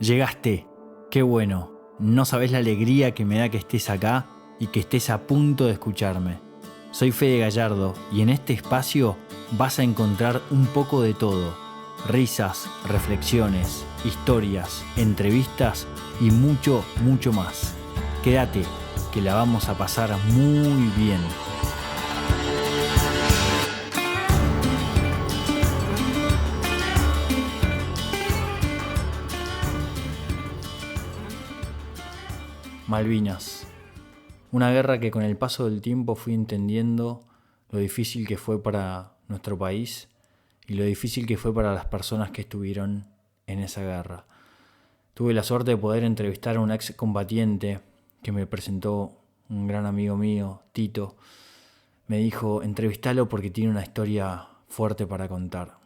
Llegaste, qué bueno. No sabés la alegría que me da que estés acá y que estés a punto de escucharme. Soy Fede Gallardo y en este espacio vas a encontrar un poco de todo. Risas, reflexiones, historias, entrevistas y mucho, mucho más. Quédate, que la vamos a pasar muy bien. Malvinas. Una guerra que con el paso del tiempo fui entendiendo lo difícil que fue para nuestro país y lo difícil que fue para las personas que estuvieron en esa guerra. Tuve la suerte de poder entrevistar a un ex combatiente que me presentó un gran amigo mío, Tito. Me dijo, entrevistalo porque tiene una historia fuerte para contar.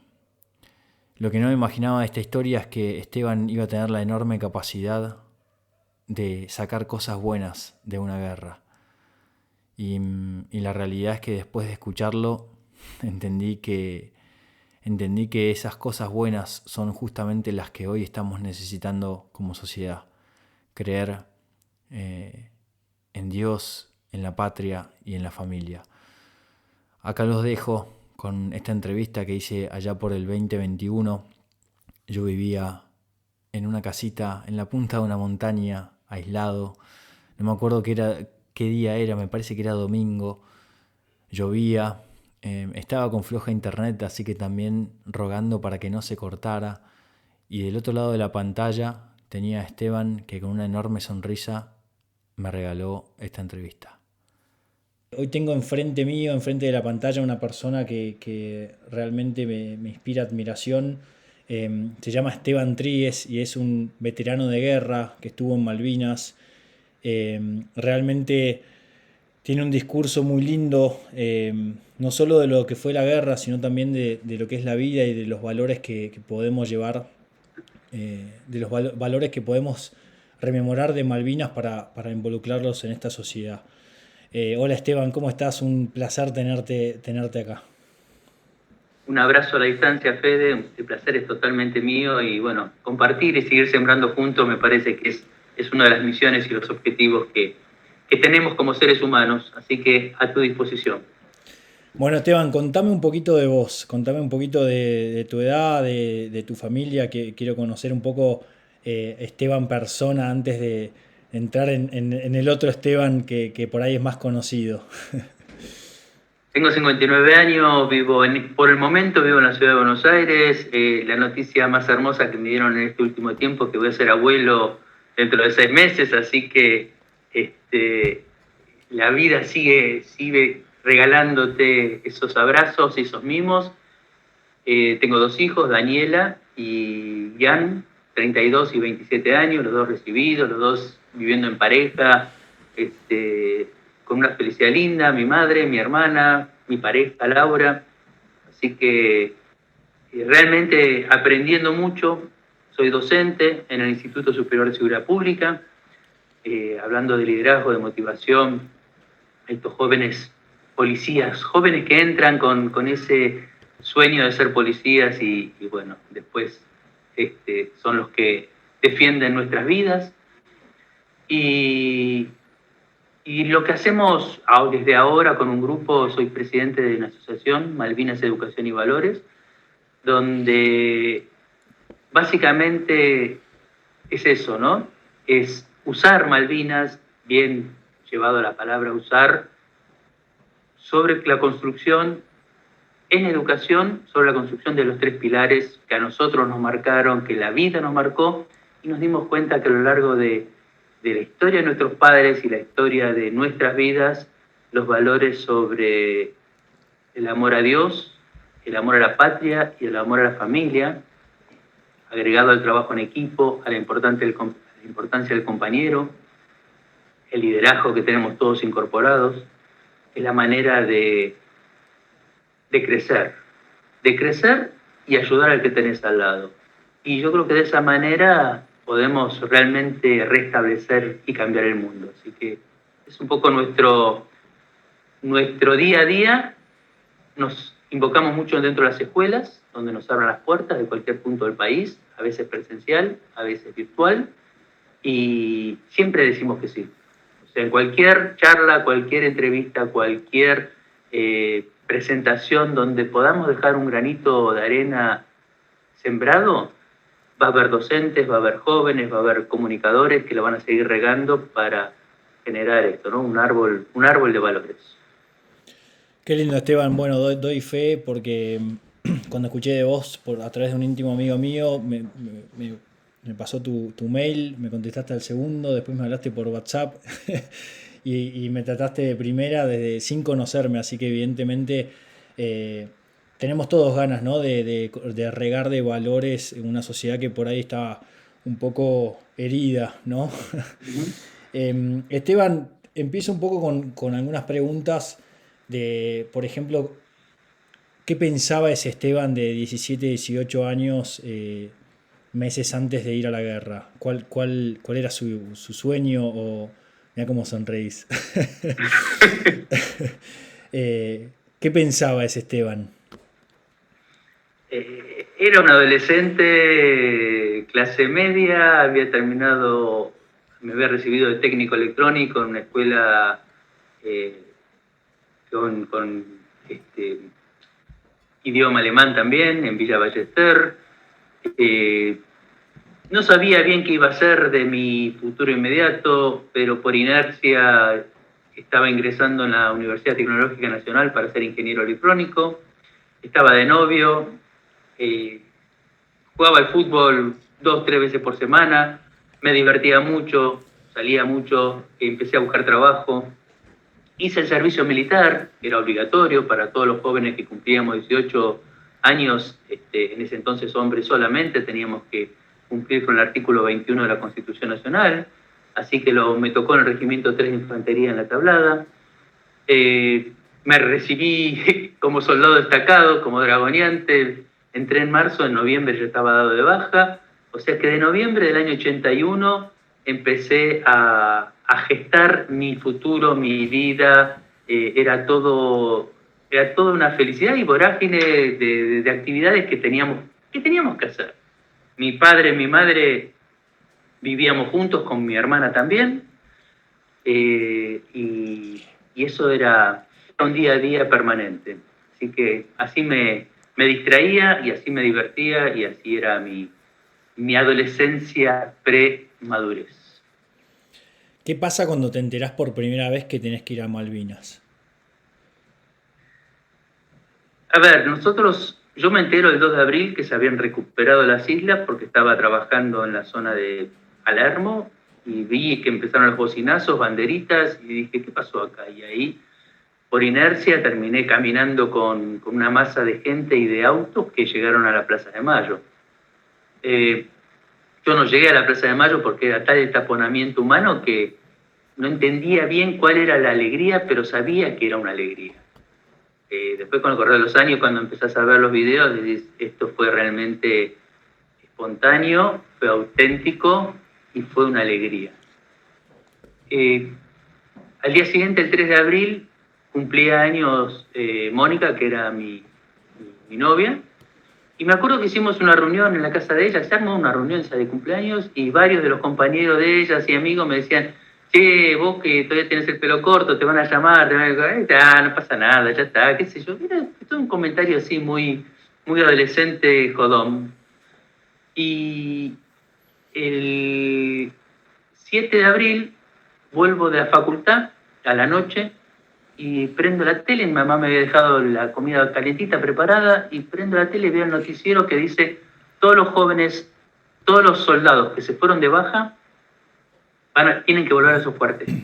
Lo que no me imaginaba de esta historia es que Esteban iba a tener la enorme capacidad de sacar cosas buenas de una guerra. Y la realidad es que después de escucharlo entendí que esas cosas buenas son justamente las que hoy estamos necesitando como sociedad. Creer en Dios, en la patria y en la familia. Acá los dejo con esta entrevista que hice allá por el 2021. Yo vivía en una casita en la punta de una montaña, aislado. No me acuerdo qué día era, me parece que era domingo. Llovía, estaba con floja internet, así que también rogando para que no se cortara. Y del otro lado de la pantalla tenía a Esteban, que con una enorme sonrisa me regaló esta entrevista. Hoy tengo enfrente mío, enfrente de la pantalla, una persona que realmente me inspira admiración. Se llama Esteban Tríguez y es un veterano de guerra que estuvo en Malvinas. Realmente tiene un discurso muy lindo, no solo de lo que fue la guerra, sino también de lo que es la vida y de los valores que podemos llevar, de los valores que podemos rememorar de Malvinas para involucrarlos en esta sociedad. Hola Esteban, ¿cómo estás? Un placer tenerte acá. Un abrazo a la distancia, Fede. El placer es totalmente mío y bueno, compartir y seguir sembrando juntos me parece que es una de las misiones y los objetivos que tenemos como seres humanos. Así que a tu disposición. Bueno Esteban, contame un poquito de vos, contame un poquito de tu edad, de tu familia, que quiero conocer un poco Esteban persona antes de entrar en el otro Esteban que por ahí es más conocido. Tengo 59 años, por el momento vivo en la ciudad de Buenos Aires. La noticia más hermosa que me dieron en este último tiempo es que voy a ser abuelo dentro de 6 meses, así que la vida sigue regalándote esos abrazos y esos mimos. Tengo 2 hijos, Daniela y Jan, 32 y 27 años, los 2 recibidos, los 2 viviendo en pareja, con una felicidad linda, mi madre, mi hermana, mi pareja Laura. Así que realmente aprendiendo mucho. Soy docente en el Instituto Superior de Seguridad Pública, hablando de liderazgo, de motivación, estos jóvenes policías, jóvenes que entran con ese sueño de ser policías y bueno, después son los que defienden nuestras vidas. Y lo que hacemos desde ahora con un grupo, soy presidente de una asociación, Malvinas Educación y Valores, donde básicamente es eso, ¿no? Es usar Malvinas, bien llevado a la palabra usar, sobre la construcción en educación, sobre la construcción de los 3 pilares que a nosotros nos marcaron, que la vida nos marcó, y nos dimos cuenta que a lo largo de la historia de nuestros padres y la historia de nuestras vidas, los valores sobre el amor a Dios, el amor a la patria y el amor a la familia, agregado al trabajo en equipo, a la importancia del compañero, el liderazgo que tenemos todos incorporados, es la manera de crecer y ayudar al que tenés al lado. Y yo creo que de esa manera podemos realmente restablecer y cambiar el mundo. Así que es un poco nuestro día a día. Nos invocamos mucho dentro de las escuelas, donde nos abran las puertas de cualquier punto del país, a veces presencial, a veces virtual, y siempre decimos que sí. O sea, en cualquier charla, cualquier entrevista, cualquier presentación donde podamos dejar un granito de arena sembrado, va a haber docentes, va a haber jóvenes, va a haber comunicadores que lo van a seguir regando para generar esto, ¿no? Un árbol de valores. Qué lindo, Esteban. Bueno, doy fe porque cuando escuché de vos a través de un íntimo amigo mío, me pasó tu mail, me contestaste al segundo, después me hablaste por WhatsApp y me trataste de primera sin conocerme, así que evidentemente tenemos todos ganas, ¿no? De regar de valores en una sociedad que por ahí está un poco herida, ¿no? Uh-huh. Esteban, empiezo un poco con algunas preguntas por ejemplo, ¿qué pensaba ese Esteban de 17, 18 años meses antes de ir a la guerra? ¿Cuál era su sueño? Mira cómo sonreís. ¿Qué pensaba ese Esteban? Era un adolescente clase media, me había recibido de técnico electrónico en una escuela con idioma alemán también, en Villa Ballester. No sabía bien qué iba a ser de mi futuro inmediato, pero por inercia estaba ingresando en la Universidad Tecnológica Nacional para ser ingeniero electrónico. Estaba de novio, jugaba al fútbol 2-3 veces por semana, me divertía mucho, salía mucho, empecé a buscar trabajo. Hice el servicio militar, que era obligatorio para todos los jóvenes que cumplíamos 18 años, en ese entonces hombres solamente, teníamos que cumplir con el artículo 21 de la Constitución Nacional, así que me tocó en el Regimiento 3 de Infantería en La Tablada. Me recibí como soldado destacado, como dragoneante, entré en marzo, en noviembre ya estaba dado de baja, o sea que de noviembre del año 81 empecé a gestar mi futuro, mi vida, era todo una felicidad y vorágine de actividades que teníamos que hacer. Mi padre y mi madre vivíamos juntos con mi hermana también, y eso era un día a día permanente. Así que así me distraía y así me divertía y así era mi adolescencia pre-madurez. ¿Qué pasa cuando te enterás por primera vez que tenés que ir a Malvinas? A ver, yo me entero el 2 de abril que se habían recuperado las islas porque estaba trabajando en la zona de Palermo y vi que empezaron los bocinazos, banderitas, y dije, ¿qué pasó acá? Y ahí, por inercia, terminé caminando con una masa de gente y de autos que llegaron a la Plaza de Mayo. Yo no llegué a la Plaza de Mayo porque era tal el taponamiento humano que no entendía bien cuál era la alegría, pero sabía que era una alegría. Después, con el correr de los años, cuando empezás a ver los videos, decís, esto fue realmente espontáneo, fue auténtico y fue una alegría. Al día siguiente, el 3 de abril, cumplía años Mónica, que era mi novia, y me acuerdo que hicimos una reunión en la casa de ella, se armó una reunión esa de cumpleaños, y varios de los compañeros de ella y amigos me decían, che, vos que todavía tenés el pelo corto, te van a llamar, no pasa nada, ya está, qué sé yo. Era todo un comentario así muy, muy adolescente, jodón. Y el 7 de abril vuelvo de la facultad a la noche y prendo la tele, mi mamá me había dejado la comida calentita preparada, y prendo la tele y veo el noticiero que dice, todos los jóvenes, todos los soldados que se fueron de baja tienen que volver a sus cuarteles.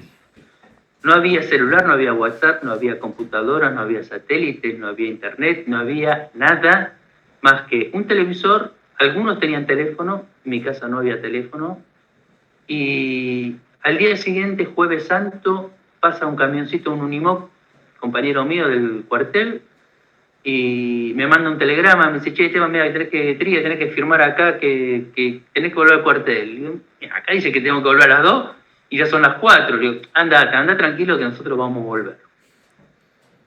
No había celular, no había WhatsApp, no había computadoras, no había satélites, no había internet, no había nada más que un televisor. Algunos tenían teléfono, en mi casa no había teléfono, y al día siguiente, Jueves Santo, pasa un camioncito, un Unimog, compañero mío del cuartel, y me manda un telegrama, me dice, che, Esteban, mira, tenés que firmar acá que tenés que volver al cuartel. Y digo, acá dice que tengo que volver a las 2 y ya son las 4. Le digo, anda tranquilo que nosotros vamos a volver.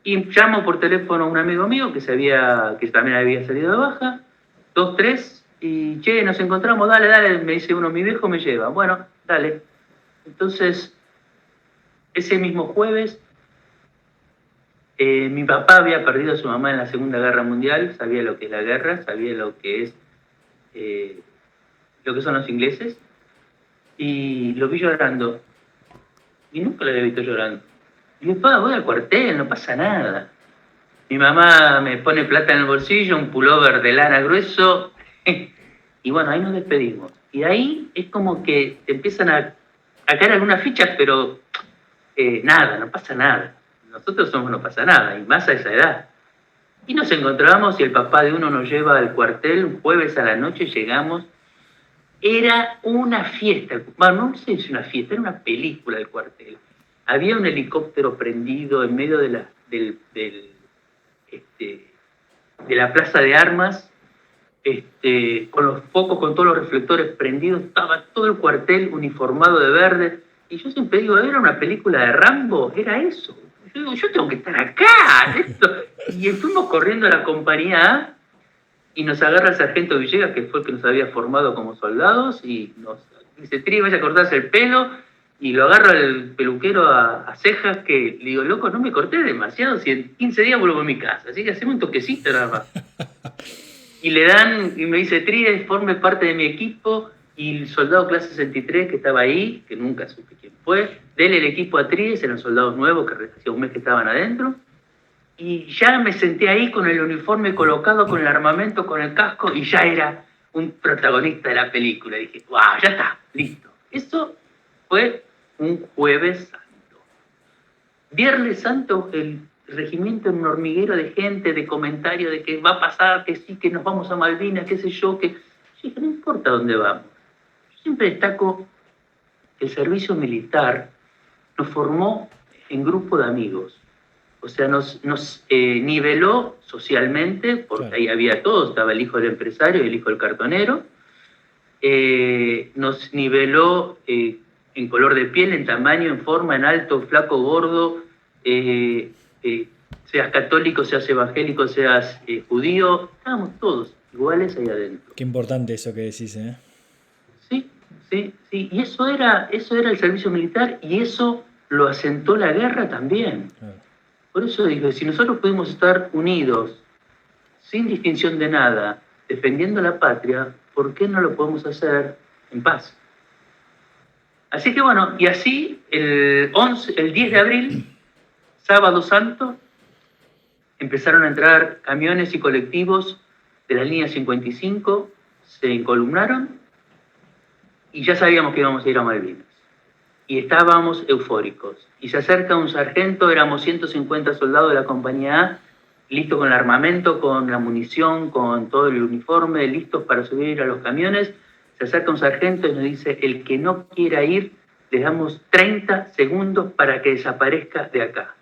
Y llamo por teléfono a un amigo mío que también había salido de baja, 2, 3, y che, nos encontramos, dale, me dice uno, mi viejo me lleva. Bueno, dale. Entonces, ese mismo jueves, mi papá había perdido a su mamá en la Segunda Guerra Mundial, sabía lo que es la guerra, sabía lo que son los ingleses, y lo vi llorando. Y nunca lo había visto llorando. Y le dije, papá, voy al cuartel, no pasa nada. Mi mamá me pone plata en el bolsillo, un pullover de lana grueso, y bueno, ahí nos despedimos. Y ahí es como que te empiezan a caer algunas fichas, pero nada, no pasa nada. Nosotros somos no pasa nada, y más a esa edad. Y nos encontramos y el papá de uno nos lleva al cuartel, un jueves a la noche llegamos. Era una fiesta, bueno, no sé si una fiesta, era una película del cuartel. Había un helicóptero prendido en medio de la plaza de armas, con los focos, con todos los reflectores prendidos, estaba todo el cuartel uniformado de verde. Y yo siempre digo, ¿era una película de Rambo? Era eso. Yo digo, yo tengo que estar acá. Y fuimos corriendo a la compañía A y nos agarra el sargento Villegas, que fue el que nos había formado como soldados, y nos dice, Tri, vaya a cortarse el pelo, y lo agarra el peluquero a cejas, que le digo, loco, no me corté demasiado, si en 15 días vuelvo a mi casa, así que hacemos un toquecito nada más. Y le dan, y me dice, Tri, forme parte de mi equipo, y el soldado clase 63 que estaba ahí, que nunca supe quién fue, dele el equipo a Tri, eran soldados nuevos que hacía un mes que estaban adentro, y ya me senté ahí con el uniforme colocado, con el armamento, con el casco, y ya era un protagonista de la película. Y dije, wow, ya está, listo. Eso fue un jueves santo. Viernes santo, el regimiento en un hormiguero de gente, de comentarios de que va a pasar, que sí, que nos vamos a Malvinas, qué sé yo, que... Yo dije, no importa dónde vamos. Yo siempre destaco que el servicio militar nos formó en grupo de amigos. O sea, nos niveló socialmente, porque claro, ahí había todo, estaba el hijo del empresario y el hijo del cartonero. Nos niveló en color de piel, en tamaño, en forma, en alto, flaco, gordo, seas católico, seas evangélico, seas judío, estábamos todos iguales ahí adentro. Qué importante eso que decís, ¿eh? Sí. Y eso era el servicio militar, y eso lo asentó la guerra también. Claro. Por eso digo, si nosotros pudimos estar unidos, sin distinción de nada, defendiendo la patria, ¿por qué no lo podemos hacer en paz? Así que bueno, y así el 10 de abril, sábado santo, empezaron a entrar camiones y colectivos de la línea 55, se encolumnaron y ya sabíamos que íbamos a ir a Malvinas. Y estábamos eufóricos. Y se acerca un sargento, éramos 150 soldados de la compañía A, listos con el armamento, con la munición, con todo el uniforme, listos para subir a los camiones. Se acerca un sargento y nos dice, el que no quiera ir, le damos 30 segundos para que desaparezca de acá.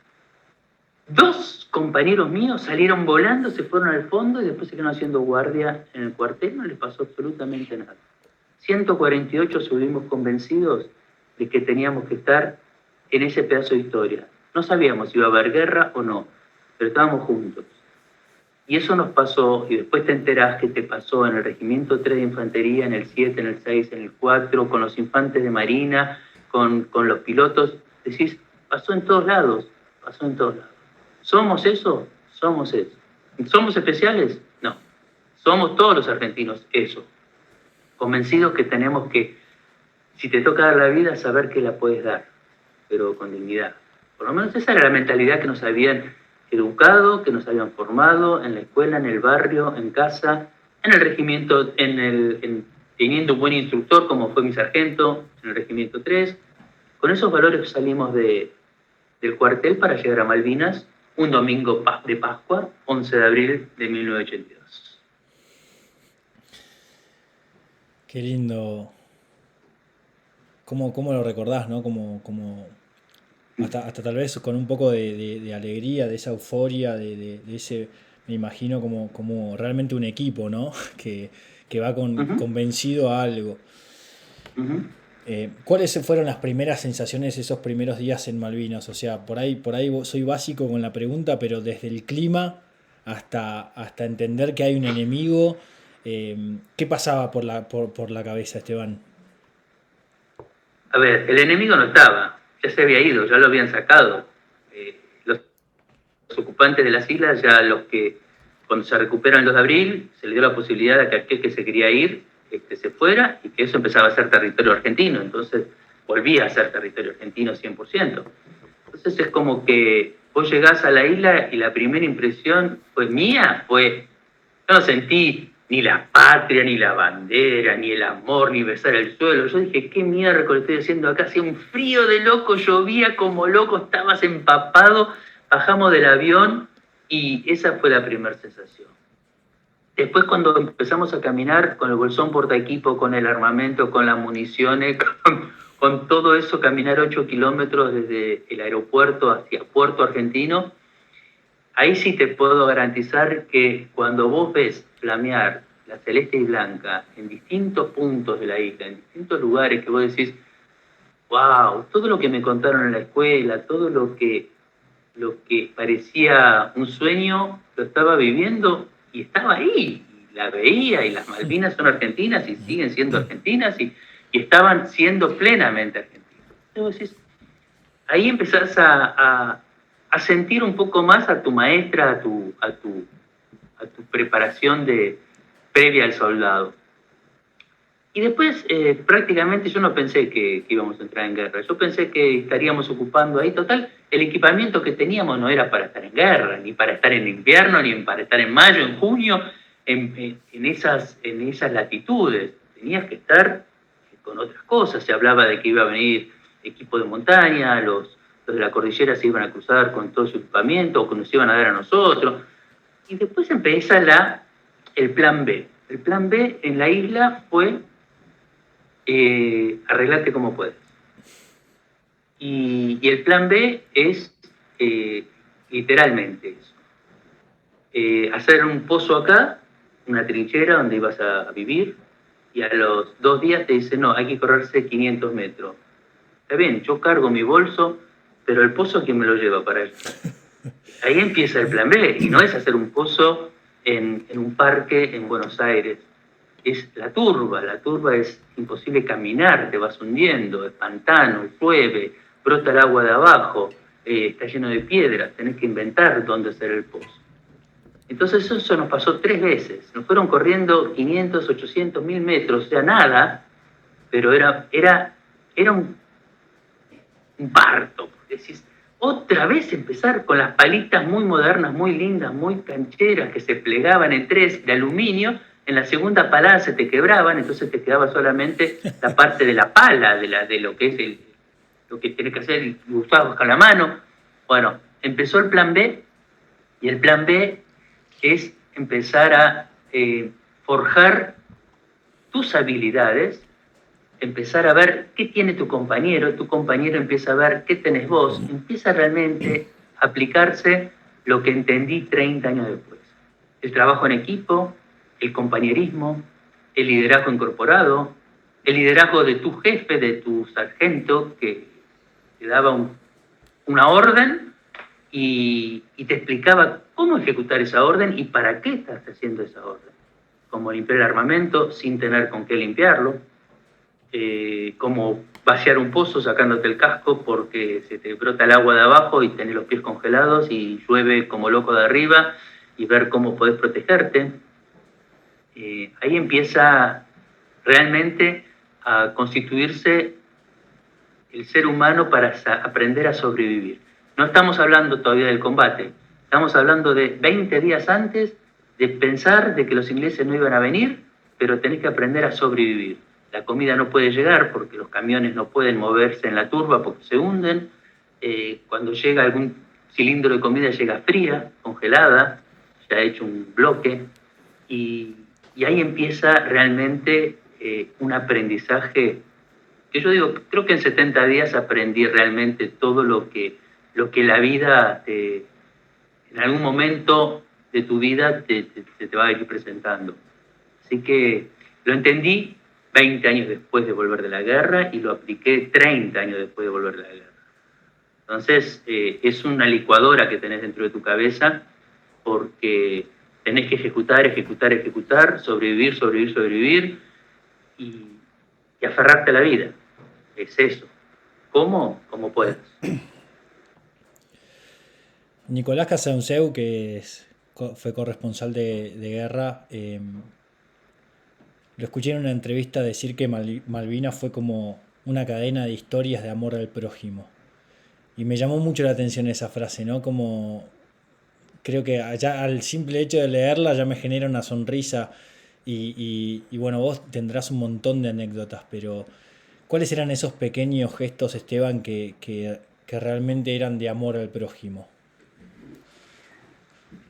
2 compañeros míos salieron volando, se fueron al fondo y después se quedaron haciendo guardia en el cuartel, no les pasó absolutamente nada. 148 subimos convencidos de que teníamos que estar en ese pedazo de historia. No sabíamos si iba a haber guerra o no, pero estábamos juntos. Y eso nos pasó, y después te enterás que te pasó en el Regimiento 3 de Infantería, en el 7, en el 6, en el 4, con los infantes de Marina, con los pilotos. Decís, pasó en todos lados. ¿Somos eso? Somos eso. ¿Somos especiales? No. Somos todos los argentinos eso. Convencidos que tenemos que, si te toca dar la vida, saber que la puedes dar, pero con dignidad. Por lo menos esa era la mentalidad que nos habían educado, que nos habían formado en la escuela, en el barrio, en casa, en el regimiento, teniendo un buen instructor como fue mi sargento en el Regimiento 3. Con esos valores salimos del cuartel para llegar a Malvinas un domingo de Pascua, 11 de abril de 1982. Qué lindo. ¿Cómo lo recordás, no? Hasta tal vez con un poco de alegría, de esa euforia, de ese, me imagino como realmente un equipo, ¿no? Que va convencido a algo. Uh-huh. ¿Cuáles fueron las primeras sensaciones esos primeros días en Malvinas? O sea, por ahí soy básico con la pregunta, pero desde el clima hasta entender que hay un enemigo, ¿qué pasaba por la cabeza, Esteban? A ver, el enemigo no estaba, ya se había ido, ya lo habían sacado. Los ocupantes de las islas, ya los que cuando se recuperan el 2 de abril, se le dio la posibilidad a que aquel que se quería ir se fuera y que eso empezaba a ser territorio argentino. Entonces volvía a ser territorio argentino 100%. Entonces es como que vos llegás a la isla y la primera impresión fue mía, yo no sentí ni la patria, ni la bandera, ni el amor, ni besar el suelo. Yo dije, ¿qué miércoles estoy haciendo acá? Hacía un frío de loco, llovía como loco, estabas empapado. Bajamos del avión y esa fue la primera sensación. Después cuando empezamos a caminar con el bolsón portaequipo, con el armamento, con las municiones, con todo eso, caminar 8 kilómetros desde el aeropuerto hacia Puerto Argentino, ahí sí te puedo garantizar que cuando vos ves flamear la celeste y blanca en distintos puntos de la isla, en distintos lugares que vos decís, wow, todo lo que me contaron en la escuela, todo lo que parecía un sueño, lo estaba viviendo y estaba ahí, y la veía, y las Malvinas son argentinas y siguen siendo argentinas y estaban siendo plenamente argentinas. Entonces, ahí empezás a sentir un poco más a tu maestra, a tu preparación previa al soldado. Y después, prácticamente yo no pensé que íbamos a entrar en guerra. Yo pensé que estaríamos ocupando ahí. Total, el equipamiento que teníamos no era para estar en guerra, ni para estar en invierno, ni para estar en mayo, en junio, en esas latitudes. Tenías que estar con otras cosas. Se hablaba de que iba a venir equipo de montaña, los de la cordillera se iban a cruzar con todo su equipamiento, o que nos iban a dar a nosotros. Y después empieza el plan B. El plan B en la isla fue arreglarte como puedes. Y el plan B es literalmente eso. Hacer un pozo acá, una trinchera donde ibas a vivir, y a los 2 días te dicen, no, hay que correrse 500 metros. Está bien, yo cargo mi bolso, pero el pozo, ¿quién me lo lleva para allá? Ahí empieza el plan B, y no es hacer un pozo en un parque en Buenos Aires. Es la turba es imposible caminar, te vas hundiendo, es pantano, llueve, brota el agua de abajo, está lleno de piedras, tenés que inventar dónde hacer el pozo. Entonces eso nos pasó 3 veces, nos fueron corriendo 500, 800, 1000 metros, o sea, nada, pero era un parto. Decís, otra vez empezar con las palitas muy modernas, muy lindas, muy cancheras, que se plegaban en 3 de aluminio. En la segunda palada se te quebraban, entonces te quedaba solamente la parte de la pala, de lo que es lo que tenés que hacer y usabas con la mano. Bueno, empezó el plan B, y el plan B es empezar a forjar tus habilidades, empezar a ver qué tiene tu compañero empieza a ver qué tenés vos, empieza realmente a aplicarse lo que entendí 30 años después. El trabajo en equipo, el compañerismo, el liderazgo incorporado, el liderazgo de tu jefe, de tu sargento, que te daba una orden y te explicaba cómo ejecutar esa orden y para qué estás haciendo esa orden. Cómo limpiar el armamento sin tener con qué limpiarlo, cómo vaciar un pozo sacándote el casco porque se te brota el agua de abajo y tenés los pies congelados y llueve como loco de arriba, y ver cómo podés protegerte. Ahí empieza realmente a constituirse el ser humano para aprender a sobrevivir. No estamos hablando todavía del combate, estamos hablando de 20 días antes de pensar de que los ingleses no iban a venir, pero tenés que aprender a sobrevivir. La comida no puede llegar porque los camiones no pueden moverse en la turba porque se hunden. Cuando llega algún cilindro de comida llega fría, congelada, ya ha hecho un bloque, y ahí empieza realmente un aprendizaje que yo digo, creo que en 70 días aprendí realmente todo lo que la vida en algún momento de tu vida te va a ir presentando. Así que lo entendí 20 años después de volver de la guerra y lo apliqué 30 años después de volver de la guerra. Entonces, es una licuadora que tenés dentro de tu cabeza porque tenés que ejecutar, sobrevivir y aferrarte a la vida. Es eso. ¿Cómo? Como puedas. Nicolás Casanunceu, fue corresponsal de guerra, lo escuché en una entrevista decir que Malvinas fue como una cadena de historias de amor al prójimo. Y me llamó mucho la atención esa frase, ¿no? Como creo que ya al simple hecho de leerla ya me genera una sonrisa y bueno, vos tendrás un montón de anécdotas, pero ¿cuáles eran esos pequeños gestos, Esteban, que realmente eran de amor al prójimo?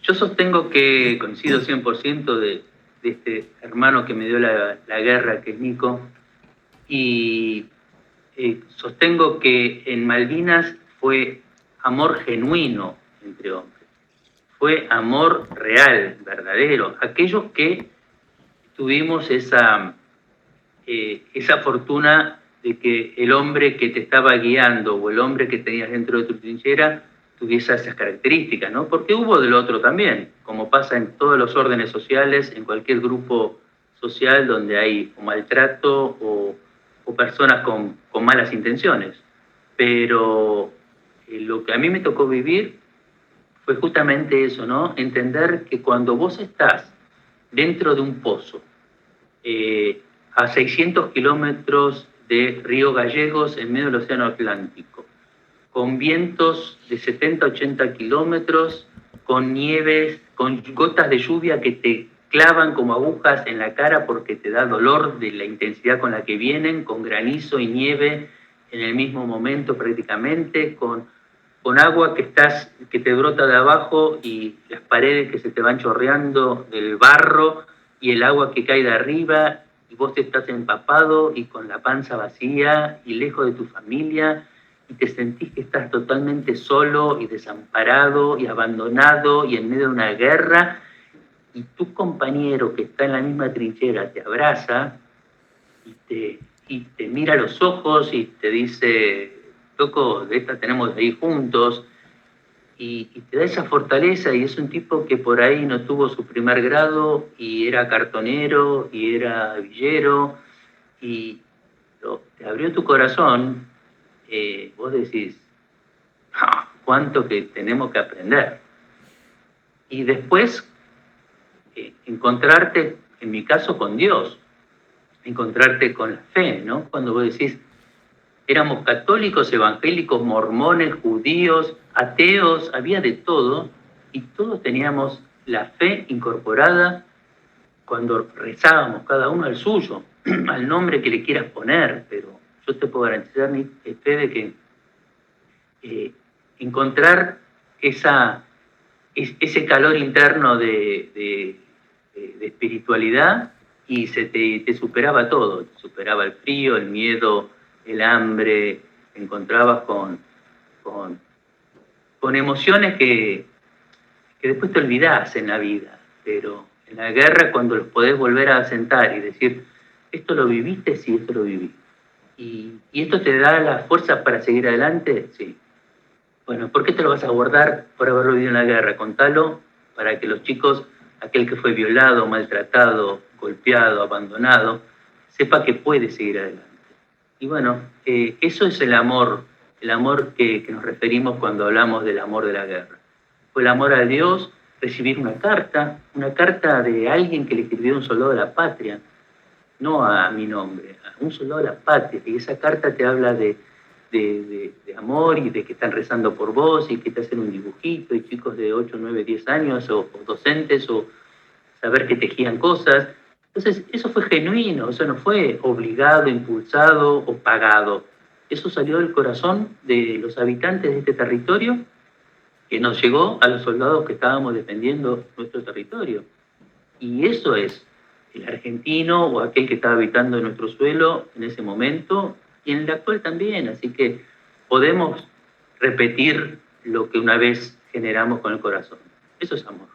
Yo sostengo que coincido 100% de este hermano que me dio la guerra, que es Nico, y sostengo que en Malvinas fue amor genuino entre hombres, fue amor real, verdadero, aquellos que tuvimos esa fortuna de que el hombre que te estaba guiando o el hombre que tenías dentro de tu trinchera tuviese esas características, ¿no? Porque hubo del otro también, como pasa en todos los órdenes sociales, en cualquier grupo social donde hay o maltrato o personas con malas intenciones. Pero lo que a mí me tocó vivir fue justamente eso, ¿no? Entender que cuando vos estás dentro de un pozo, a 600 kilómetros de Río Gallegos, en medio del Océano Atlántico, con vientos de 70, 80 kilómetros, con nieves, con gotas de lluvia que te clavan como agujas en la cara porque te da dolor de la intensidad con la que vienen, con granizo y nieve en el mismo momento prácticamente, con agua que te brota de abajo y las paredes que se te van chorreando del barro y el agua que cae de arriba y vos te estás empapado y con la panza vacía y lejos de tu familia y te sentís que estás totalmente solo y desamparado y abandonado y en medio de una guerra y tu compañero que está en la misma trinchera te abraza y te mira a los ojos y te dice, loco, de esta tenemos ahí juntos, y te da esa fortaleza, y es un tipo que por ahí no tuvo su primer grado, y era cartonero, y era villero, y te abrió tu corazón, vos decís, cuánto que tenemos que aprender. Y después, encontrarte, en mi caso, con Dios, encontrarte con la fe, ¿no? Cuando vos decís, éramos católicos, evangélicos, mormones, judíos, ateos, había de todo, y todos teníamos la fe incorporada cuando rezábamos, cada uno al suyo, al nombre que le quieras poner, pero yo te puedo garantizar, Fe, de que encontrar ese calor interno de espiritualidad y te superaba todo, te superaba el frío, el miedo, el hambre, te encontrabas con emociones que después te olvidás en la vida, pero en la guerra cuando los podés volver a sentar y decir, esto lo viviste, sí, esto lo viví. ¿Y esto te da la fuerza para seguir adelante? Sí. Bueno, ¿por qué te lo vas a guardar por haberlo vivido en la guerra? Contalo para que los chicos, aquel que fue violado, maltratado, golpeado, abandonado, sepa que puede seguir adelante. Y bueno, eso es el amor que nos referimos cuando hablamos del amor de la guerra. Fue el amor a Dios, recibir una carta de alguien que le escribió a un soldado de la patria, no a mi nombre, a un soldado de la patria, y esa carta te habla de amor y de que están rezando por vos y que te hacen un dibujito y chicos de 8, 9, 10 años o docentes o saber que tejían cosas. Entonces, eso fue genuino, eso no fue obligado, impulsado o pagado. Eso salió del corazón de los habitantes de este territorio que nos llegó a los soldados que estábamos defendiendo nuestro territorio. Y eso es el argentino o aquel que estaba habitando nuestro suelo en ese momento y en el actual también. Así que podemos repetir lo que una vez generamos con el corazón. Eso es amor.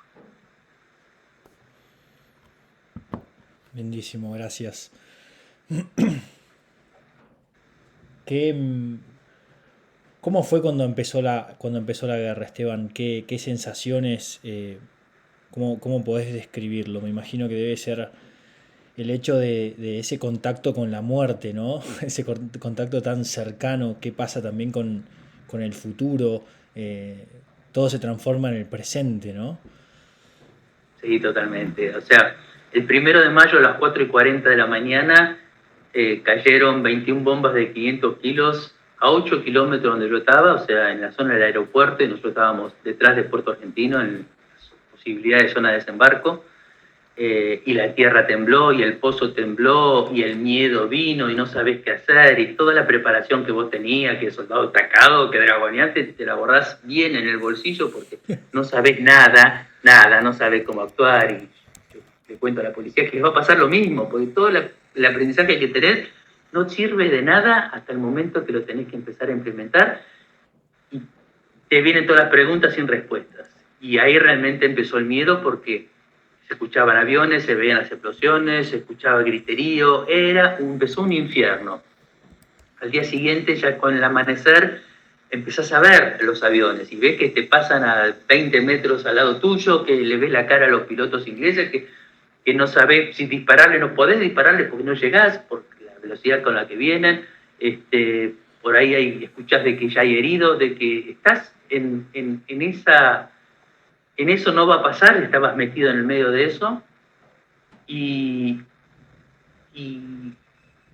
Bendísimo, gracias. ¿Qué, ¿Cómo fue cuando empezó la guerra, Esteban? ¿Qué sensaciones, cómo podés describirlo? Me imagino que debe ser el hecho de ese contacto con la muerte, ¿no? Ese contacto tan cercano, qué pasa también con el futuro, eh, todo se transforma en el presente, ¿no? Sí, totalmente. O sea, el 1 de mayo a las 4:40 de la mañana cayeron 21 bombas de 500 kilos a 8 kilómetros donde yo estaba, o sea, en la zona del aeropuerto, y nosotros estábamos detrás de Puerto Argentino, en posibilidad de zona de desembarco. Y la tierra tembló, y el pozo tembló, y el miedo vino, y no sabés qué hacer, y toda la preparación que vos tenías, que soldado atacado, que dragoneante, te la guardás bien en el bolsillo porque no sabés nada, no sabés cómo actuar, y yo le cuento a la policía que les va a pasar lo mismo, porque todo el aprendizaje que tenés no sirve de nada hasta el momento que lo tenés que empezar a implementar, y te vienen todas las preguntas sin respuestas. Y ahí realmente empezó el miedo, porque se escuchaban aviones, se veían las explosiones, se escuchaba griterío, empezó un infierno. Al día siguiente, ya con el amanecer, empezás a ver los aviones y ves que te pasan a 20 metros al lado tuyo, que le ves la cara a los pilotos ingleses, que no sabés si dispararle, no podés dispararle porque no llegás, por la velocidad con la que vienen. Por ahí escuchás de que ya hay heridos, de que estás en eso no va a pasar, estabas metido en el medio de eso, y, y,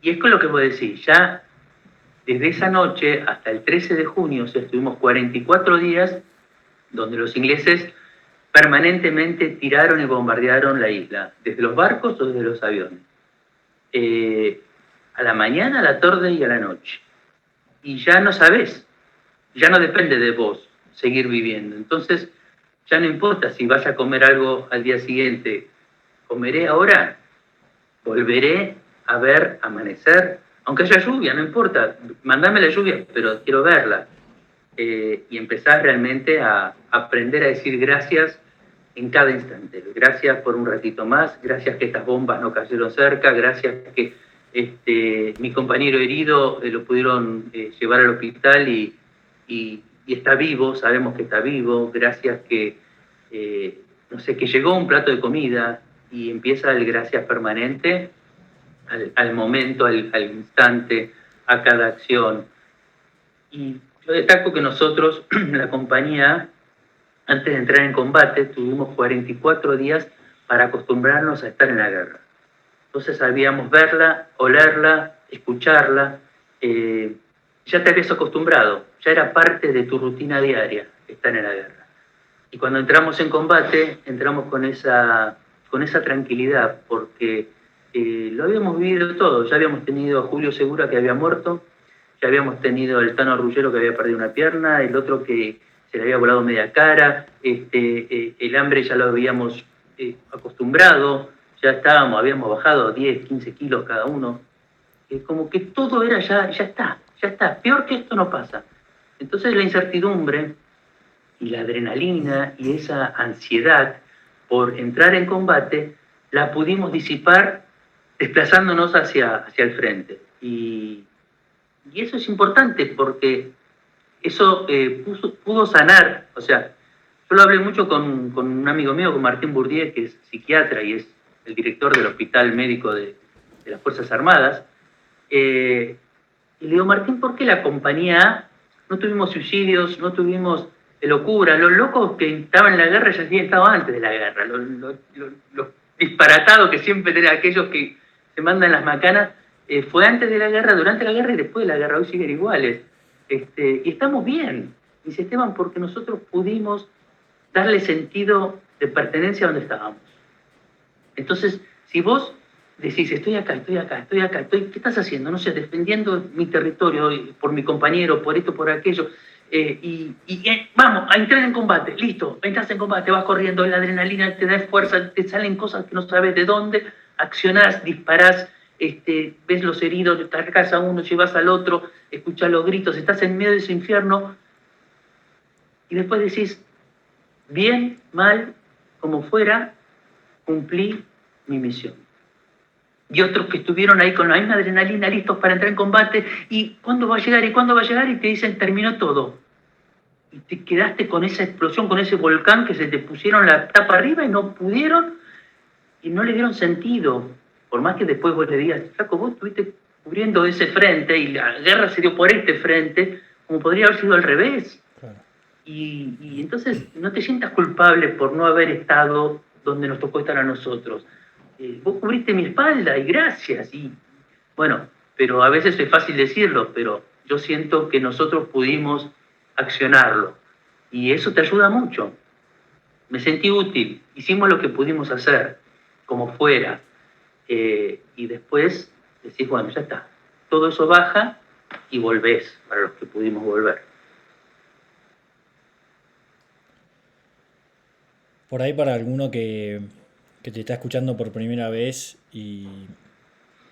y es con lo que vos decís, ya desde esa noche hasta el 13 de junio, o sea, estuvimos 44 días donde los ingleses permanentemente tiraron y bombardearon la isla, desde los barcos o desde los aviones, a la mañana, a la tarde y a la noche. Y ya no sabés, ya no depende de vos seguir viviendo. Entonces, ya no importa si vas a comer algo al día siguiente, comeré ahora, volveré a ver amanecer, aunque haya lluvia, no importa, mandame la lluvia, pero quiero verla. Y empezar realmente a aprender a decir gracias en cada instante. Gracias por un ratito más, gracias que estas bombas no cayeron cerca, gracias que mi compañero herido lo pudieron llevar al hospital y está vivo, sabemos que está vivo, gracias que, no sé, que llegó un plato de comida, y empieza el gracias permanente al momento, al instante, a cada acción. Y yo destaco que nosotros, la compañía, antes de entrar en combate, tuvimos 44 días para acostumbrarnos a estar en la guerra. Entonces sabíamos verla, olerla, escucharla, ya te habías acostumbrado, ya era parte de tu rutina diaria estar en la guerra. Y cuando entramos en combate, entramos con esa tranquilidad, porque lo habíamos vivido todo. Ya habíamos tenido a Julio Segura, que había muerto, ya habíamos tenido al Tano Ruggiero, que había perdido una pierna, el otro que se le había volado media cara, el hambre ya lo habíamos acostumbrado, ya habíamos bajado 10, 15 kilos cada uno. Como que todo era ya está, peor que esto no pasa. Entonces la incertidumbre y la adrenalina y esa ansiedad por entrar en combate la pudimos disipar desplazándonos hacia el frente. Y eso es importante, porque eso pudo sanar. O sea, yo lo hablé mucho con un amigo mío, con Martín Bourdieu, que es psiquiatra y es el director del Hospital Médico de las Fuerzas Armadas. Y le digo, Martín, ¿por qué la compañía A no tuvimos suicidios, no tuvimos locura? Los locos que estaban en la guerra ya habían estado antes de la guerra. Los disparatados que siempre tienen aquellos que se mandan las macanas, fue antes de la guerra, durante la guerra y después de la guerra. Hoy siguen iguales. Y estamos bien, dice Esteban, porque nosotros pudimos darle sentido de pertenencia a donde estábamos. Entonces, si vos decís, estoy acá, ¿qué estás haciendo? No sé, defendiendo mi territorio por mi compañero, por esto, por aquello. Vamos, a entrar en combate, listo, entras en combate, vas corriendo, la adrenalina te da fuerza, te salen cosas que no sabes de dónde, accionás, disparás, ves los heridos, te acercás a uno, llevas al otro, escuchás los gritos, estás en medio de ese infierno, y después decís, bien, mal, como fuera, cumplí mi misión. y otros que estuvieron ahí con la misma adrenalina, listos para entrar en combate, y ¿cuándo va a llegar? ¿Y cuándo va a llegar? Y te dicen, terminó todo. Y te quedaste con esa explosión, con ese volcán que se te pusieron la tapa arriba y no pudieron, y no le dieron sentido. Por más que después vos le digas, flaco, vos estuviste cubriendo ese frente y la guerra se dio por este frente, como podría haber sido al revés. Claro. Y entonces no te sientas culpable por no haber estado donde nos tocó estar a nosotros. Vos cubriste mi espalda y gracias. Y bueno, pero a veces es fácil decirlo, pero yo siento que nosotros pudimos accionarlo. Y eso te ayuda mucho. Me sentí útil, hicimos lo que pudimos hacer, como fuera. Y después decís, bueno, ya está. Todo eso baja y volvés para los que pudimos volver. Por ahí para alguno que te está escuchando por primera vez y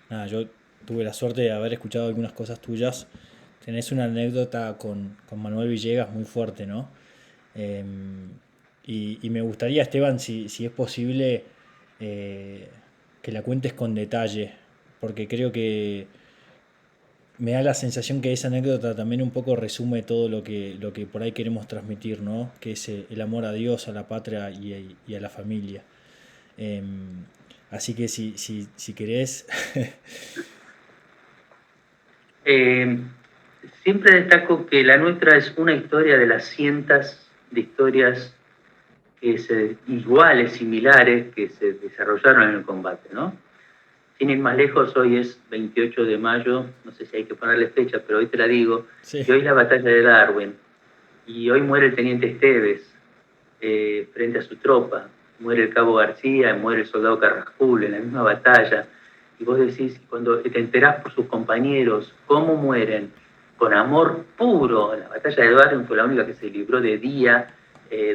nada, yo tuve la suerte de haber escuchado algunas cosas tuyas. Tenés una anécdota con Manuel Villegas muy fuerte, ¿no? Em, y me gustaría, Esteban, si es posible, eh, que la cuentes con detalle, porque creo que me da la sensación que esa anécdota también un poco resume todo lo que por ahí queremos transmitir, ¿no? Que es el amor a Dios, a la patria y a la familia. Em, Así que si querés, Eh, Siempre destaco que la nuestra es una historia de las cientos de historias iguales, similares, que se desarrollaron en el combate, ¿no? Sin ir más lejos, hoy es 28 de mayo, no sé si hay que ponerle fecha, pero hoy te la digo, sí, y hoy es la batalla de Darwin, y hoy muere el teniente Esteves frente a su tropa, muere el cabo García, muere el soldado Carrascul en la misma batalla, y vos decís, cuando te enterás por sus compañeros, cómo mueren, con amor puro, la batalla de Darwin fue la única que se libró de día,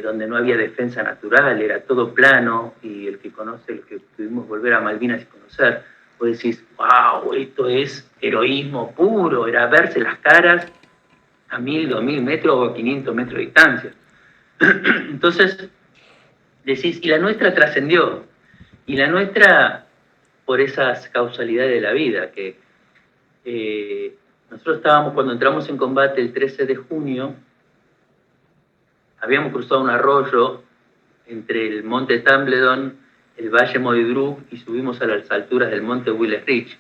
donde no había defensa natural, era todo plano, y el que conoce, el que pudimos volver a Malvinas y conocer, vos decís, wow, esto es heroísmo puro, era verse las caras a 1000, 2000 metros o a 500 metros de distancia. Entonces, decís, y la nuestra trascendió, y la nuestra por esas causalidades de la vida, que nosotros estábamos, cuando entramos en combate el 13 de junio, habíamos cruzado un arroyo entre el monte Tumbledon, el valle Moydrug, y subimos a las alturas del monte Willis Ridge.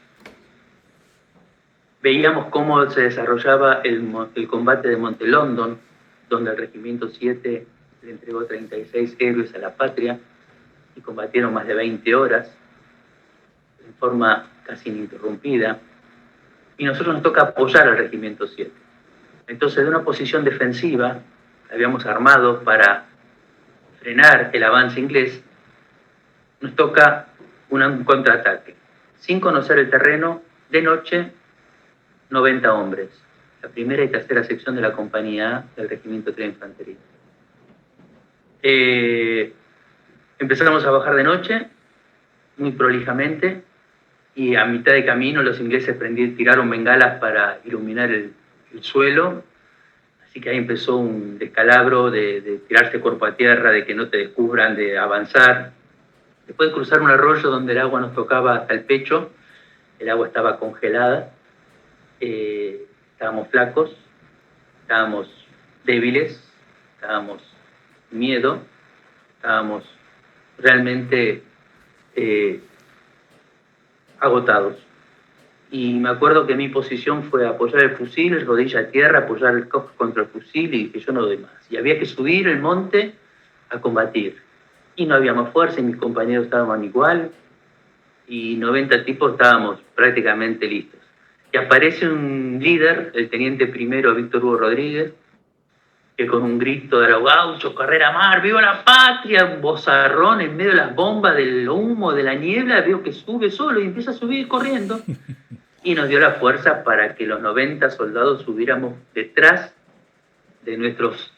Veíamos cómo se desarrollaba el combate de Monte London, donde el Regimiento 7 le entregó 36 héroes a la patria y combatieron más de 20 horas en forma casi ininterrumpida. Y nosotros nos toca apoyar al Regimiento 7. Entonces, de una posición defensiva, habíamos armado para frenar el avance inglés, nos toca un contraataque. Sin conocer el terreno, de noche, 90 hombres. La primera y tercera sección de la compañía A del Regimiento 3 de Infantería. Empezamos a bajar de noche, muy prolijamente, y a mitad de camino los ingleses tiraron bengalas para iluminar el suelo, así que ahí empezó un descalabro de tirarse cuerpo a tierra, de que no te descubran, de avanzar. Después de cruzar un arroyo donde el agua nos tocaba hasta el pecho, el agua estaba congelada, estábamos flacos, estábamos débiles, estábamos miedo, estábamos realmente agotados. Y me acuerdo que mi posición fue apoyar el fusil, rodilla a tierra, apoyar el cojo contra el fusil y que yo no doy más. Y había que subir el monte a combatir. Y no había más fuerza y mis compañeros estaban igual y 90 tipos estábamos prácticamente listos. Y aparece un líder, el teniente primero Víctor Hugo Rodríguez, que con un grito de los gauchos, carrera mar, viva la patria, un bozarrón en medio de las bombas, del humo, de la niebla, veo que sube solo y empieza a subir corriendo. Y nos dio la fuerza para que los 90 soldados subiéramos detrás de nuestros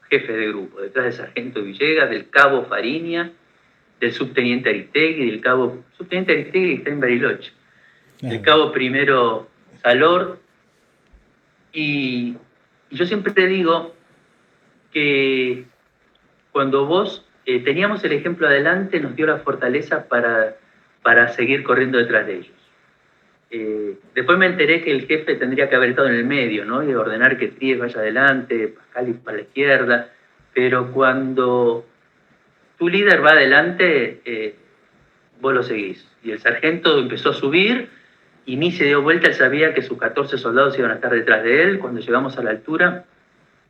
jefes de grupo, detrás del sargento Villegas, del cabo Fariña, del subteniente Aristegui, del cabo subteniente Aristegui está en Bariloche, del cabo primero Salor, y yo siempre te digo que cuando vos teníamos el ejemplo adelante, nos dio la fortaleza para para seguir corriendo detrás de ellos. Después me enteré que el jefe tendría que haber estado en el medio, ¿no? Y ordenar que Tries vaya adelante, Pascal para la izquierda, pero cuando tu líder va adelante, vos lo seguís. Y el sargento empezó a subir y ni se dio vuelta, él sabía que sus 14 soldados iban a estar detrás de él. Cuando llegamos a la altura,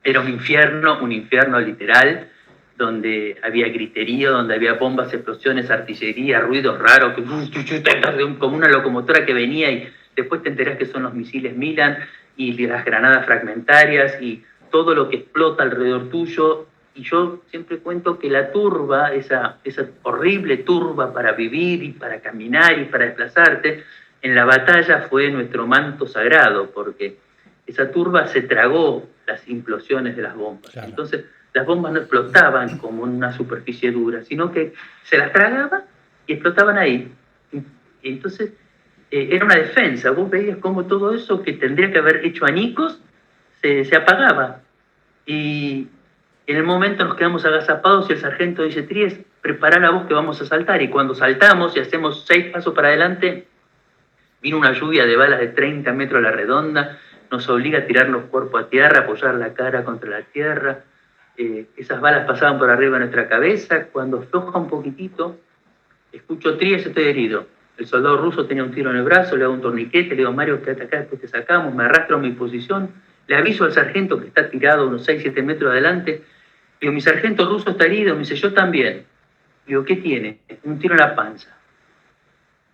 era un infierno literal, donde había griterío, donde había bombas, explosiones, artillería, ruidos raros, como una locomotora que venía, y después te enterás que son los misiles Milan y las granadas fragmentarias y todo lo que explota alrededor tuyo. Y yo siempre cuento que la turba, esa horrible turba para vivir y para caminar y para desplazarte, en la batalla fue nuestro manto sagrado, porque esa turba se tragó las implosiones de las bombas. Claro. Entonces, las bombas no explotaban como en una superficie dura, sino que se las tragaban y explotaban ahí. Y entonces, era una defensa. Vos veías cómo todo eso que tendría que haber hecho añicos se apagaba. Y en el momento nos quedamos agazapados y el sargento dice: Tries, prepará la voz que vamos a saltar. Y cuando saltamos y hacemos 6 pasos para adelante, vino una lluvia de balas de 30 metros a la redonda, nos obliga a tirarnos cuerpo a tierra, apoyar la cara contra la tierra. Esas balas pasaban por arriba de nuestra cabeza. Cuando afloja un poquitito, escucho: Tries, estoy herido. El soldado ruso tenía un tiro en el brazo, le hago un torniquete, le digo: Mario, quédate acá, después te sacamos. Me arrastro a mi posición, le aviso al sargento que está tirado unos 6-7 metros adelante. Digo: mi sargento ruso está herido. Me dice: yo también. Digo: ¿qué tiene? Un tiro en la panza.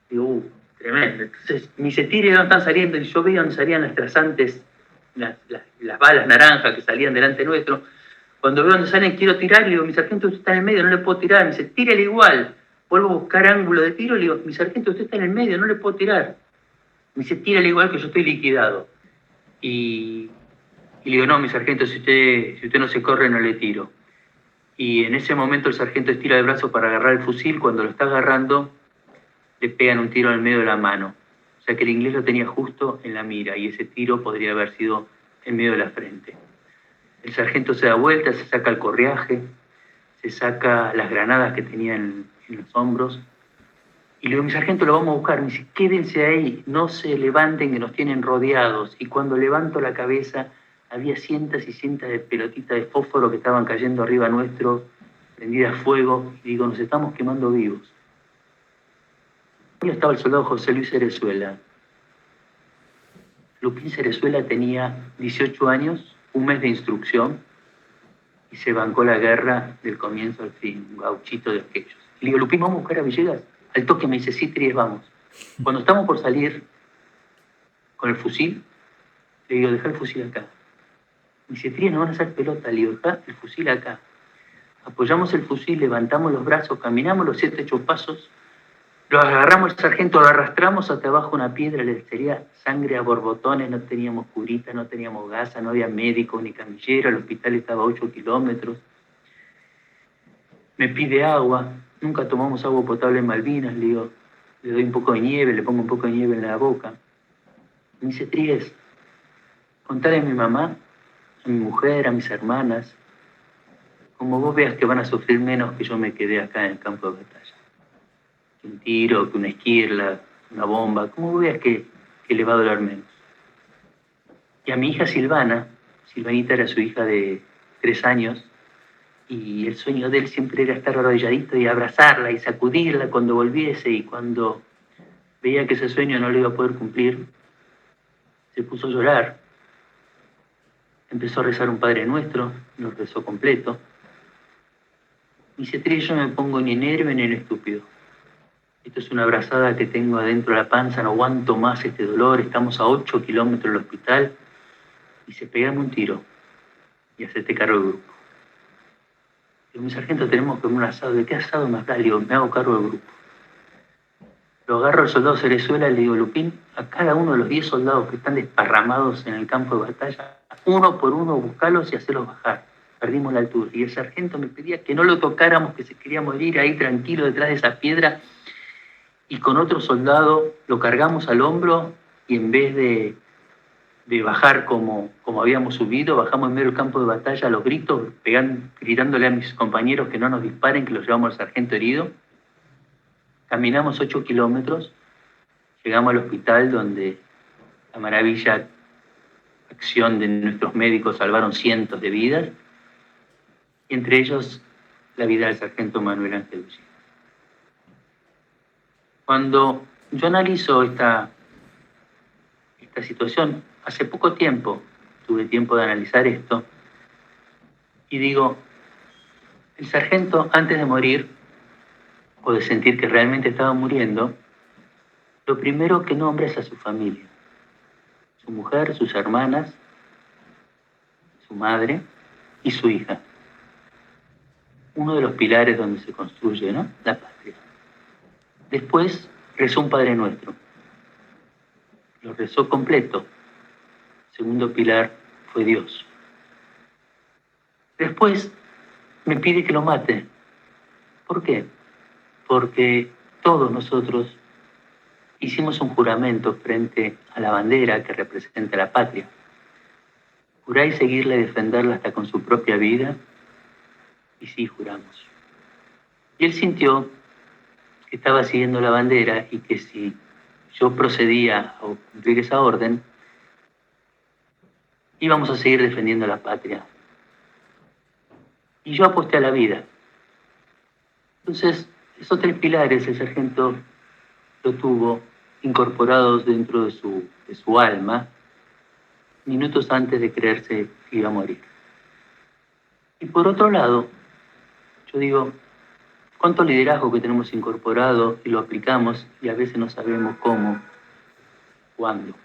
Digo: tremendo. Entonces, me dice: tire, ¿dónde están saliendo? Y yo veía dónde salían las trazantes, las balas naranjas que salían delante nuestro. Cuando veo dónde salen, quiero tirar, le digo: mi sargento, usted está en el medio, no le puedo tirar. Me dice: tírele igual. Vuelvo a buscar ángulo de tiro, le digo: mi sargento, usted está en el medio, no le puedo tirar. Me dice: tírele igual, que yo estoy liquidado. Y le digo: no, mi sargento, si usted no se corre, no le tiro. Y en ese momento el sargento estira el brazo para agarrar el fusil. Cuando lo está agarrando, le pegan un tiro en el medio de la mano. O sea que el inglés lo tenía justo en la mira, y ese tiro podría haber sido en medio de la frente. El sargento se da vuelta, se saca el correaje, se saca las granadas que tenía en los hombros, y le digo: mi sargento, lo vamos a buscar. Me dice: quédense ahí, no se levanten, que nos tienen rodeados. Y cuando levanto la cabeza, había cientos y cientos de pelotitas de fósforo que estaban cayendo arriba nuestro, prendidas a fuego, y digo: nos estamos quemando vivos. Ahí estaba el soldado José Luis Cerezuela. Lupín Cerezuela tenía 18 años, un mes de instrucción, y se bancó la guerra del comienzo al fin, un gauchito de aquellos. Le digo: Lupín, ¿vamos a buscar a Villegas? Al toque me dice: sí, Tries, vamos. Cuando estamos por salir con el fusil, le digo: deja el fusil acá. Me dice: Tries, nos van a hacer pelota. Le digo: deja el fusil acá. Apoyamos el fusil, levantamos los brazos, caminamos los 7-8 pasos, lo agarramos al sargento, lo arrastramos hasta abajo una piedra, le salía sangre a borbotones, no teníamos curita, no teníamos gasa, no había médicos ni camillero, el hospital estaba a 8 kilómetros. Me pide agua, nunca tomamos agua potable en Malvinas, le digo, le doy un poco de nieve, le pongo un poco de nieve en la boca. Me dice: Tries, contale a mi mamá, a mi mujer, a mis hermanas, como vos veas que van a sufrir menos que yo me quedé acá en el campo de batalla. Que un tiro, que una esquirla, una bomba, como vos veas que le va a doler menos. Y a mi hija Silvanita era su hija de 3 años, y el sueño de él siempre era estar arrodilladito y abrazarla y sacudirla cuando volviese, y cuando veía que ese sueño no lo iba a poder cumplir, se puso a llorar. Empezó a rezar un Padre Nuestro, lo rezó completo. Me dice: Tries, yo no me pongo ni en héroe ni en estúpido. Esto es una abrazada que tengo adentro de la panza, no aguanto más este dolor, estamos a 8 kilómetros del hospital. Y se pegame un tiro y hacete cargo del grupo. Digo: mi sargento, tenemos que comer un asado. ¿De qué asado me hablas? Le digo: me hago cargo del grupo. Lo agarro al soldado Cerezuela y le digo: Lupín, a cada uno de los 10 soldados que están desparramados en el campo de batalla, uno por uno buscarlos y hacerlos bajar. Perdimos la altura. Y el sargento me pedía que no lo tocáramos, que se quería morir ahí tranquilo detrás de esa piedra. Y con otro soldado lo cargamos al hombro, y en vez de bajar como habíamos subido, bajamos en medio del campo de batalla a los gritos, gritándole a mis compañeros que no nos disparen, que los llevamos al sargento herido. Caminamos 8 kilómetros, llegamos al hospital donde la maravilla acción de nuestros médicos salvaron cientos de vidas, y entre ellos la vida del sargento Manuel Ángel Ullín. Cuando yo analizo esta situación, hace poco tiempo tuve tiempo de analizar esto, y digo, el sargento antes de morir, o de sentir que realmente estaba muriendo, lo primero que nombra es a su familia, su mujer, sus hermanas, su madre y su hija. Uno de los pilares donde se construye, ¿no?, la patria. Después rezó un Padre Nuestro. Lo rezó completo. Segundo pilar fue Dios. Después me pide que lo mate. ¿Por qué? Porque todos nosotros hicimos un juramento frente a la bandera que representa la patria. Juráis seguirla y defenderla hasta con su propia vida. Y sí, juramos. Y él sintió que estaba siguiendo la bandera y que si yo procedía a cumplir esa orden, íbamos a seguir defendiendo la patria. Y yo aposté a la vida. Entonces, esos 3 pilares el sargento lo tuvo incorporados dentro de su alma minutos antes de creerse que iba a morir. Y por otro lado, yo digo, cuánto liderazgo que tenemos incorporado y lo aplicamos y a veces no sabemos cómo, cuándo.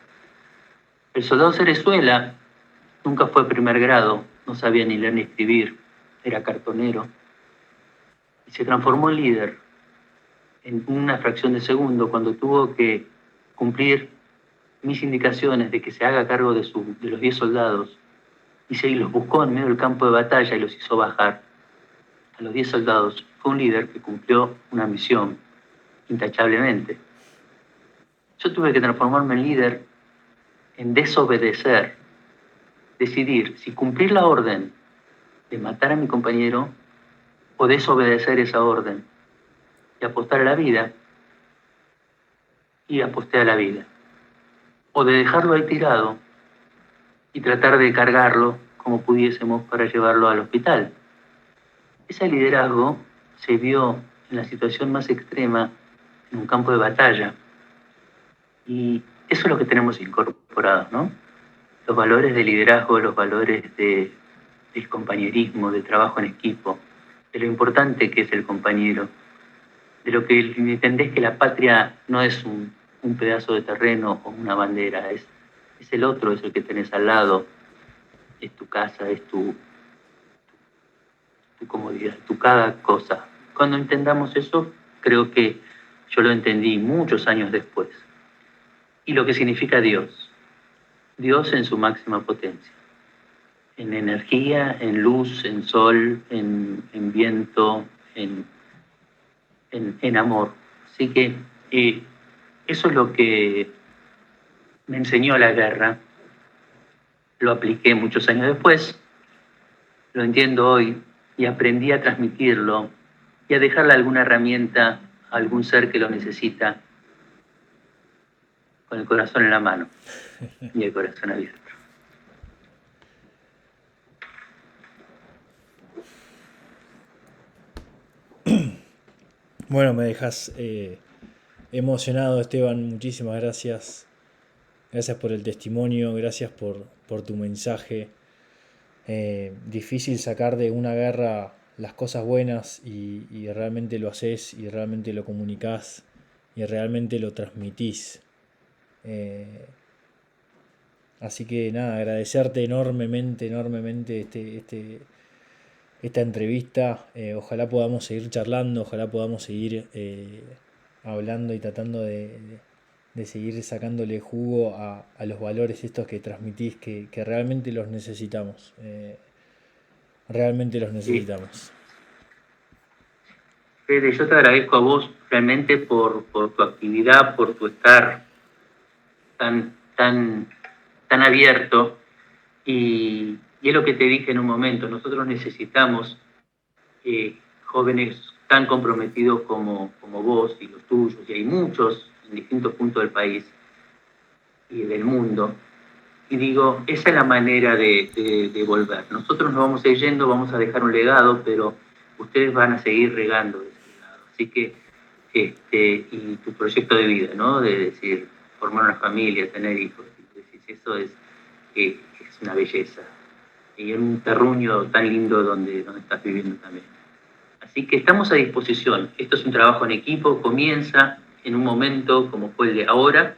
El soldado Cerezuela nunca fue primer grado, no sabía ni leer ni escribir, era cartonero, y se transformó en líder en una fracción de segundo cuando tuvo que cumplir mis indicaciones de que se haga cargo de los 10 soldados, y los buscó en medio del campo de batalla y los hizo bajar a los 10 soldados. Fue un líder que cumplió una misión intachablemente. Yo tuve que transformarme en líder en desobedecer, decidir si cumplir la orden de matar a mi compañero o desobedecer esa orden y apostar a la vida, y aposté a la vida. O de dejarlo ahí tirado y tratar de cargarlo como pudiésemos para llevarlo al hospital. Ese liderazgo se vio en la situación más extrema en un campo de batalla. Y eso es lo que tenemos incorporado, ¿no? Los valores de liderazgo, los valores del compañerismo, del trabajo en equipo, de lo importante que es el compañero, de lo que entendés que la patria no es un pedazo de terreno o una bandera, es el otro, es el que tenés al lado, es tu casa, es tu comodidad, tu cada cosa. Cuando entendamos eso, creo que yo lo entendí muchos años después. Y lo que significa Dios. Dios en su máxima potencia. En energía, en luz, en sol, en viento, en amor. Así que eso es lo que me enseñó la guerra. Lo apliqué muchos años después, lo entiendo hoy y aprendí a transmitirlo y a dejarle alguna herramienta a algún ser que lo necesita con el corazón en la mano y el corazón abierto. Bueno, me dejas emocionado, Esteban. Muchísimas gracias. Gracias por el testimonio, gracias por tu mensaje. Difícil sacar de una guerra las cosas buenas y realmente lo haces y realmente lo comunicás y realmente lo transmitís. Así que nada, agradecerte enormemente esta entrevista. Ojalá podamos seguir charlando, ojalá podamos seguir hablando y tratando de seguir sacándole jugo a los valores estos que transmitís, que realmente los necesitamos. Realmente los necesitamos. Fede, yo te agradezco a vos realmente por tu actividad, por tu estar tan abierto. Y es lo que te dije en un momento, nosotros necesitamos jóvenes tan comprometidos como vos y los tuyos, y hay muchos en distintos puntos del país y del mundo. Y digo, esa es la manera de volver. Nosotros nos vamos a ir yendo, vamos a dejar un legado, pero ustedes van a seguir regando ese legado. Así que, y tu proyecto de vida, ¿no? De decir, formar una familia, tener hijos. Eso es una belleza. Y en un terruño tan lindo donde estás viviendo también. Así que estamos a disposición. Esto es un trabajo en equipo, comienza en un momento como fue el de ahora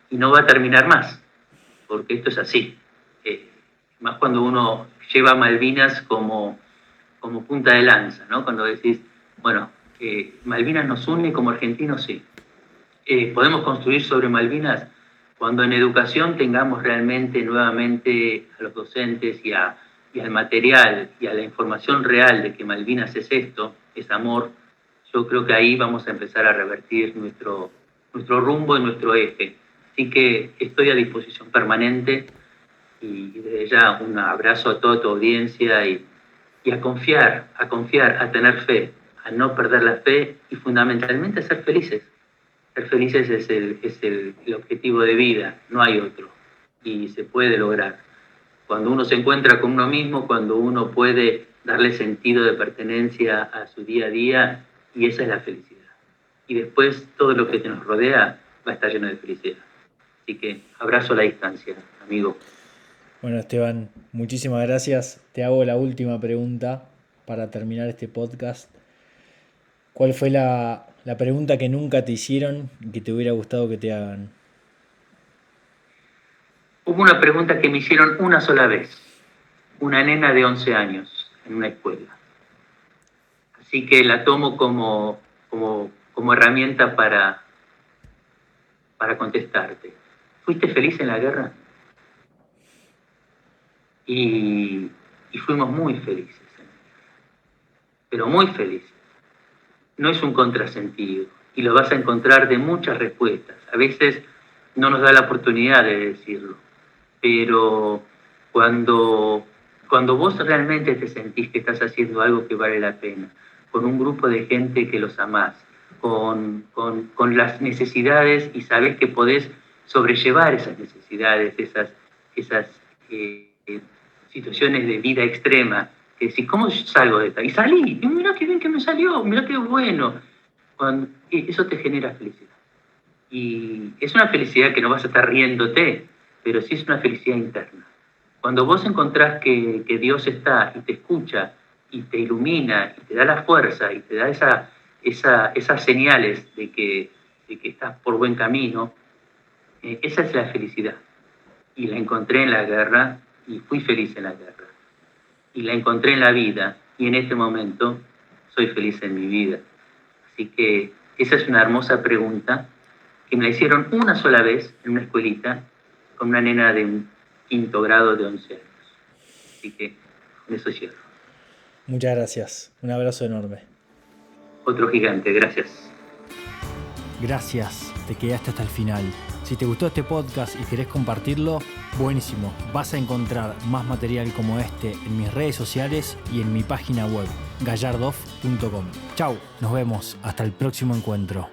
y no va a terminar más, porque esto es así. Más cuando uno lleva Malvinas como punta de lanza, ¿no? Cuando decís, bueno, Malvinas nos une como argentinos, sí. Podemos construir sobre Malvinas cuando en educación tengamos realmente nuevamente a los docentes y al material y a la información real de que Malvinas es esto, es amor. Yo creo que ahí vamos a empezar a revertir nuestro rumbo y nuestro eje. Así que estoy a disposición permanente y desde ya un abrazo a toda tu audiencia y a confiar, a tener fe, a no perder la fe y fundamentalmente a ser felices. Ser felices es el objetivo de vida, no hay otro, y se puede lograr. Cuando uno se encuentra con uno mismo, cuando uno puede darle sentido de pertenencia a su día a día, y esa es la felicidad. Y después todo lo que nos rodea va a estar lleno de felicidad. Así que abrazo a la distancia, amigo. Bueno, Esteban, muchísimas gracias. Te hago la última pregunta para terminar este podcast. ¿Cuál fue la pregunta que nunca te hicieron y que te hubiera gustado que te hagan? Hubo una pregunta que me hicieron una sola vez. Una nena de 11 años en una escuela. Así que la tomo como herramienta para contestarte. ¿Fuiste feliz en la guerra? Y fuimos muy felices. Pero muy felices. No es un contrasentido. Y lo vas a encontrar de muchas respuestas. A veces no nos da la oportunidad de decirlo. Pero cuando vos realmente te sentís que estás haciendo algo que vale la pena, con un grupo de gente que los amás, con las necesidades y sabés que podés sobrellevar esas necesidades, esas situaciones de vida extrema, que decís, ¿cómo salgo de esta? Y salí, y mirá qué bien que me salió, mirá qué bueno. Eso te genera felicidad. Y es una felicidad que no vas a estar riéndote, pero sí es una felicidad interna. Cuando vos encontrás que Dios está y te escucha y te ilumina y te da la fuerza y te da esas señales de que estás por buen camino, esa es la felicidad. Y la encontré en la guerra y fui feliz en la guerra. Y la encontré en la vida y en este momento soy feliz en mi vida. Así que esa es una hermosa pregunta que me la hicieron una sola vez en una escuelita con una nena de un 5º grado de 11 años. Así que con eso cierro. Muchas gracias. Un abrazo enorme. Otro gigante, gracias. Gracias, te quedaste hasta el final. Si te gustó este podcast y querés compartirlo, buenísimo. Vas a encontrar más material como este en mis redes sociales y en mi página web, gallardoff.com. Chau, nos vemos. Hasta el próximo encuentro.